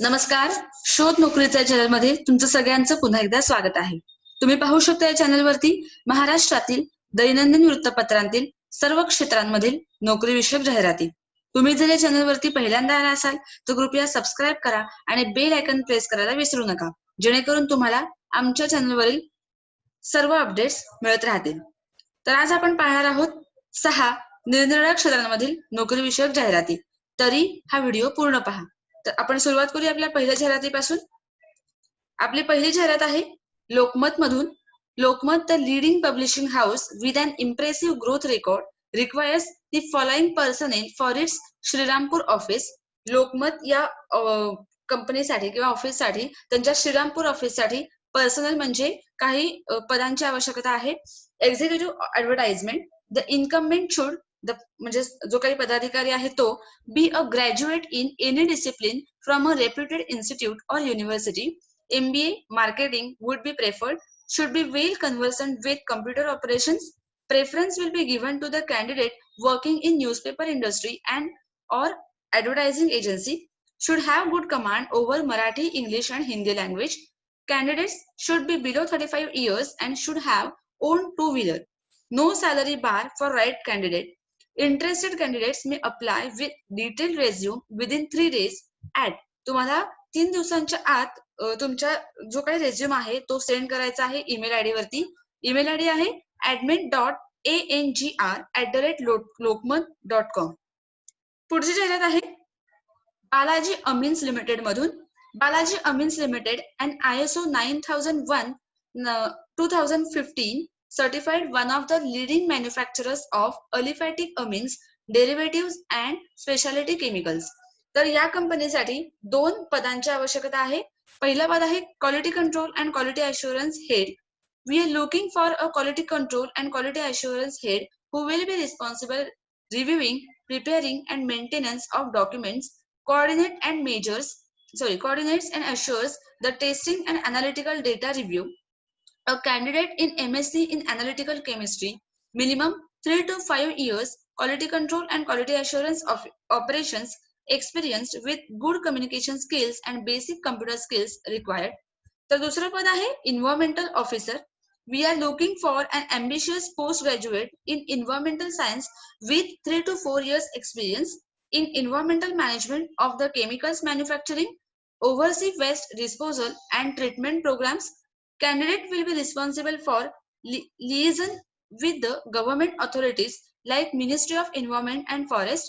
नमस्कार. शोध नोकरीच्या चॅनलमध्ये तुमचं सगळ्यांचं पुन्हा एकदा स्वागत आहे. तुम्ही पाहू शकता या चॅनलवरती महाराष्ट्रातील दैनंदिन वृत्तपत्रांतील सर्व क्षेत्रांमधील नोकरीविषयक जाहिराती. तुम्ही जर या चॅनलवरती पहिल्यांदा आला असाल तर कृपया सबस्क्राईब करा आणि बेल आयकॉन प्रेस करायला विसरू नका, जेणेकरून तुम्हाला आमच्या चॅनलवरील सर्व अपडेट्स मिळत राहतील. तर आज आपण पाहणार आहोत 6 निरनिराळ्या क्षेत्रांमधील नोकरीविषयक जाहिराती. तरी हा व्हिडिओ पूर्ण पहा. तर आपण सुरुवात करूया आपल्या पहिल्या जाहिरातीपासून. आपली पहिली जाहिरात आहे लोकमत मधून. Lokmat, the leading publishing house with an impressive growth record, requires the following personnel for its Shrirampur office. Lokmat या कंपनीसाठी किंवा ऑफिससाठी, त्यांच्या श्रीरामपूर ऑफिससाठी पर्सनल म्हणजे काही पदांची आवश्यकता आहे. Executive advertisement. द इन्कम्बेंट शुड, म्हणजे जो काही पदाधिकारी आहे तो, be a graduate in any discipline from a reputed institute or university. MBA marketing would be preferred. Should be well conversant with computer operations. Preference will be given to the candidate working in newspaper industry and or advertising agency. Should have good command over Marathi, English and Hindi language. Candidates should be below 35 years and should have owned two-wheeler. No salary bar for right candidate. Interested candidates may apply with detailed resume within 3 days at. तुम्हाला 3 दिवसांच्या आत तुमचा जो काही resume आहे तो send करायचा आहे ईमेल आयडी वरती. ईमेल आयडी आहे admin.angr@lokmat.com. पुढची जाहिरात आहे बालाजी अमीन्स लिमिटेड मधून. Balaji Amines limited and ISO 9001 2015 certified one of the leading manufacturers of aliphatic amines, derivatives and specialty chemicals. तर या कंपनीसाठी 2 पदांची आवश्यकता आहे. पहिला पद आहे quality control and quality assurance head. We are looking for a quality control and quality assurance head who will be responsible reviewing, preparing and maintenance of documents, coordinates and assures the testing and analytical data review. A candidate in MSc in analytical chemistry, minimum 3 to 5 years quality control and quality assurance of operations experienced with good communication skills and basic computer skills required. तर दुसरं पद आहे environmental officer. We are looking for an ambitious postgraduate in environmental science with 3 to 4 years experience in environmental management of the chemicals manufacturing, oversee waste disposal and treatment programs. Candidate will be responsible for liaison with the government authorities like Ministry of Environment and Forest,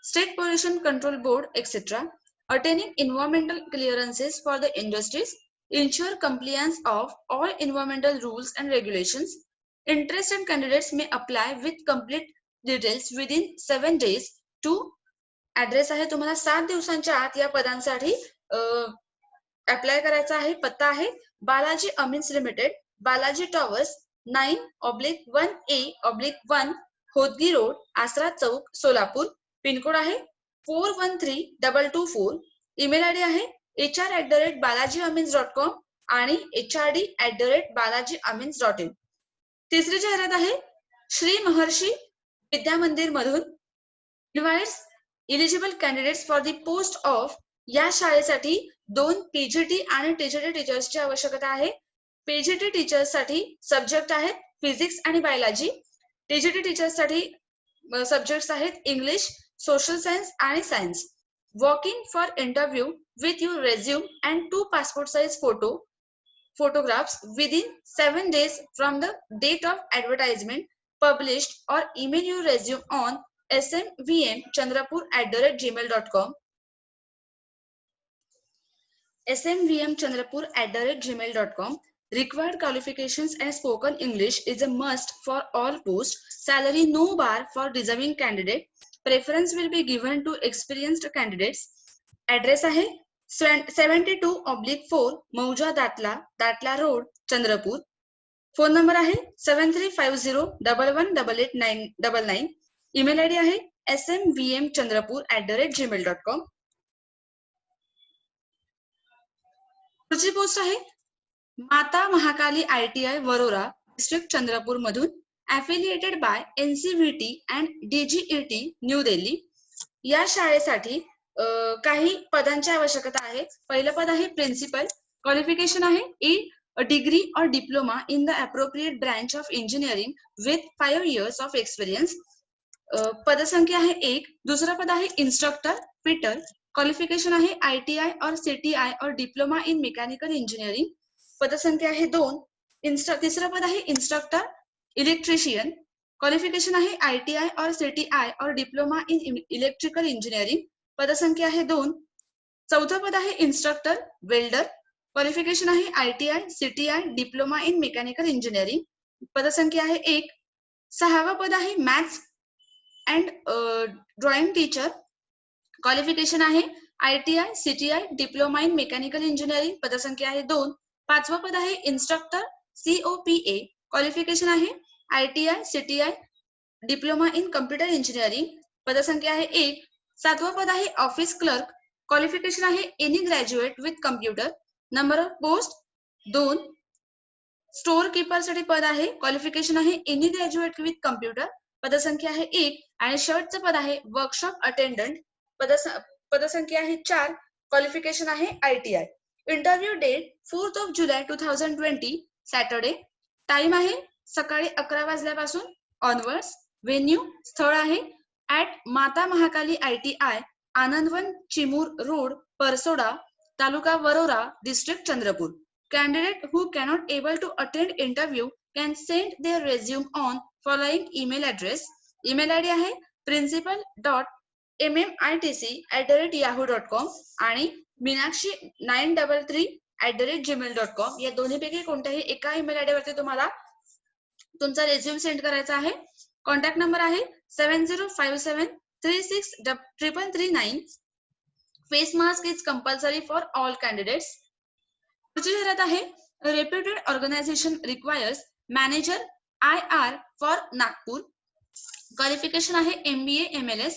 State Pollution Control Board, etc. Attaining environmental clearances for the industries, ensure compliance of all environmental rules and regulations. Interested candidates may apply with complete details within 7 days to. Address आहे तुम्हाला 7 दिवसांच्या आत या पदांसाठी apply करायचा आहे. पत्ता आहे Balaji Amines limited, Balaji towers, 9/1A/1 Hodgi road, Asara चौक, सोलापूर. पिनकोड आहे 413224. ईमेल आयडी आहे hr@balajiamins.com आणि hrd@balajiamins.in. तिसरी जाहिरात आहे श्री महर्षी विद्या मंदिर मधून. Invites eligible candidates for the post of. या शाळेसाठी 2 पीजीटी आणि टीजीटी टीचर्सची आवश्यकता आहे. पीजीटी टीचर्स साठी सब्जेक्ट आहेत फिजिक्स आणि बायोलॉजी. टीजीटी टीचर्स साठी सब्जेक्ट्स आहेत इंग्लिश, सोशल सायन्स आणि science. Walking for interview with your resume and 2 passport size photographs within 7 days from the date of advertisement published, or email your resume on smvmchandrapur@gmail.com. smvmchandrapur@gmail.com. Required qualifications and spoken English is a must for all posts. Salary no bar for deserving candidate. Preference will be given to experienced candidates. Address आहे 72/4 मौजा दातला road, Chandrapur. Phone number आहे 7350118899. Email ID आहे smvmchandrapur@gmail.com. पुढची post आहे माता Mahakali ITI Warora, district Chandrapur मधून. affiliated by NCVT and DGET new Delhi. या शाळेसाठी काही पदांची आवश्यकता आहे. पहिलं पद आहे प्रिन्सिपल. क्वालिफिकेशन आहे a degree or diploma in the appropriate branch of engineering with 5 years of experience. पदसंख्या आहे 1. दुसरं पद आहे इन्स्ट्रक्टर फिटर. क्वालिफिकेशन आहे ITI or CTI or diploma in mechanical engineering. पदसंख्या आहे 2. तिसरं पद आहे इन्स्ट्रक्टर इलेक्ट्रिशियन. क्वालिफिकेशन आहे ITI or CTI or diploma in electrical engineering. पदसंख्या आहे 2. चौथं पद आहे इन्स्ट्रक्टर वेल्डर. क्वालिफिकेशन आहे ITI CTI diploma in mechanical engineering. पदसंख्या आहे 1. सहावं पद आहे maths and drawing teacher. Qualification आहे ITI CTI diploma in mechanical engineering. पदसंख्या आहे 2. पाचवं पद आहे इन्स्ट्रक्टर COPA. क्वालिफिकेशन आहे ITI CTI diploma in computer engineering. पदसंख्या आहे 1. सातवं पद आहे ऑफिस क्लर्क. क्वालिफिकेशन आहे any graduate with computer. Number of post 2. Store keeper साठी पद आहे. क्वालिफिकेशन आहे एनी ग्रॅज्युएट विथ कम्प्युटर. पदसंख्या आहे 1. आणि शेवटचं पद आहे वर्कशॉप अटेंडंट. पदसंख्या आहे 4. क्वालिफिकेशन आहे ITI. Interview date 4th of July 2020 Saturday. Time आहे सकाळी 11 वाजल्यापासून ऑनवर्ड्स. व्हेन्यू स्थळ आहे ऍट माता महाकाली ITI आनंदवन चिमूर रोड परसोडा तालुका Warora district Chandrapur. Candidate who cannot able to attend interview can send their resume on following email address. email ID आहे principal.mmitc@yahoo.com आणि meenakshi933@gmail.com या दोन्हीपैकी कोणत्याही एका ईमेल आयडी वरती तुम्हाला तुमचा रेझ्यूम सेंड करायचा आहे. कॉन्टॅक्ट नंबर आहे 7057363339. Face mask is compulsory for all candidates. पुढची जाहिरात आहे reputed organisation requires manager IR for Nagpur. Qualification आहे MBA MLS.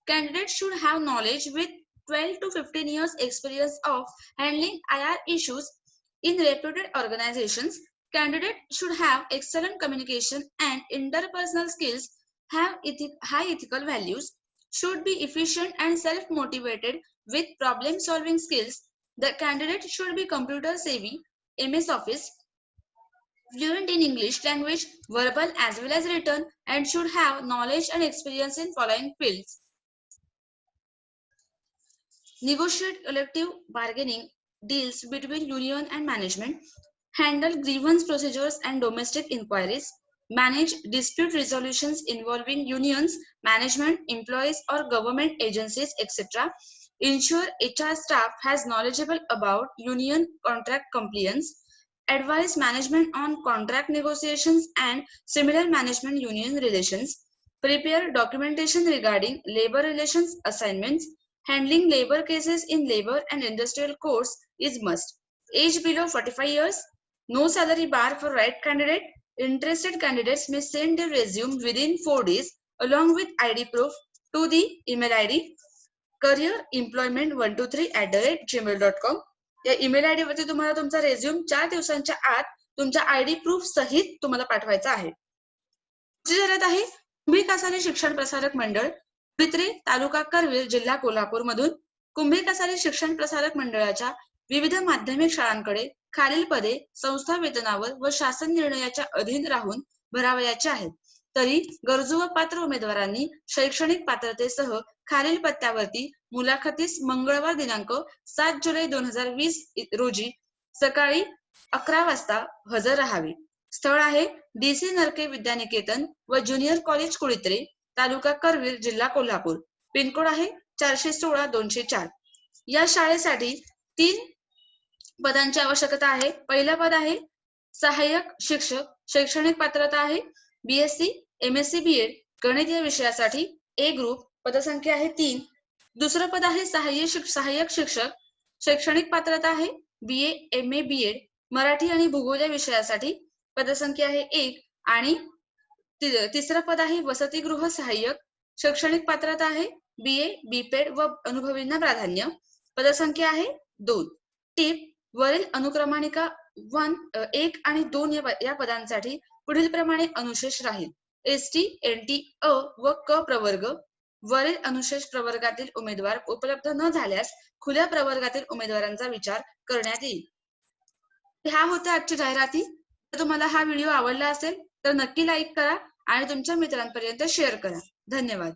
Candidate should have knowledge with 12 to 15 years experience of handling IR issues in reputed organizations. Candidate should have excellent communication and interpersonal skills, have high ethical values, should be efficient and self-motivated with problem-solving skills. The candidate should be computer savvy, MS Office, fluent in English language, verbal as well as written, and should have knowledge and experience in following fields. Negotiate collective bargaining deals between union and management, handle grievance procedures and domestic inquiries, manage dispute resolutions involving unions, management, employees or government agencies, etc. Ensure HR staff has knowledgeable about union contract compliance, advise management on contract negotiations and similar management union relations, prepare documentation regarding labor relations assignments, handling labor cases in labor and industrial courts is must. Age below 45 years, no salary bar for right candidate. Interested candidates may send their resume within 4 days along with ID proof to the email ID careeremployment123@gmail.com. या email ID वरती तुम्हाला तुमचा resume 4 दिवसांच्या आत तुमच्या ID proof सहित तुम्हाला पाठवायचा आहे. पुढची जाहिरात आहे कुंभी कासारी शिक्षण प्रसारक मंडळ पित्रे तालुका करवीर जिल्हा कोल्हापूर मधून. कुंभी कासारी शिक्षण प्रसारक मंडळाच्या विविध माध्यमिक शाळांकडे खालील पदे संस्था वेतनावर व शासन निर्णयाच्या अधीन राहून भरावयाची आहेत. तरी गरजू व पात्र उमेदवारांनी शैक्षणिक पात्रतेसह खालील पत्त्यावरती मुलाखतीस मंगळवार दिनांक 7 जुलै 2020 रोजी सकाळी 11 वाजता हजर राहावे. स्थळ आहे DC नरके विद्यानिकेतन व ज्युनियर कॉलेज कुळित्रे तालुका करवीर जिल्हा कोल्हापूर. पिनकोड आहे 416-204. या शाळेसाठी 3 पदांची आवश्यकता आहे. पहिलं पद आहे सहाय्यक शिक्षक. शैक्षणिक पात्रता आहे BSc MSc BEd गणित या विषयासाठी A ग्रुप. पदसंख्या आहे 3. दुसरं पद आहे सहाय्यक शिक्षक. शैक्षणिक पात्रता आहे BA MA BEd मराठी आणि भूगोल या विषयासाठी. पदसंख्या आहे 1. आणि तिसरं पद आहे वसतिगृह सहाय्यक. शैक्षणिक पात्रता आहे BA BPEd व अनुभवींना प्राधान्य. पदसंख्या आहे 2. टिप वरील अनुक्रमाणिका 1 आणि 2 या पदांसाठी पुढील प्रमाणे अनुशेष राहील. ST NT अ व क प्रवर्ग वरील अनुशेष प्रवर्गातील उमेदवार उपलब्ध न झाल्यास खुल्या प्रवर्गातील उमेदवारांचा विचार करण्यात येईल. ह्या होत्या आजच्या जाहिराती. जर तुम्हाला हा व्हिडिओ आवडला असेल तर नक्की लाईक करा आणि तुमच्या मित्रांपर्यंत शेअर करा. धन्यवाद.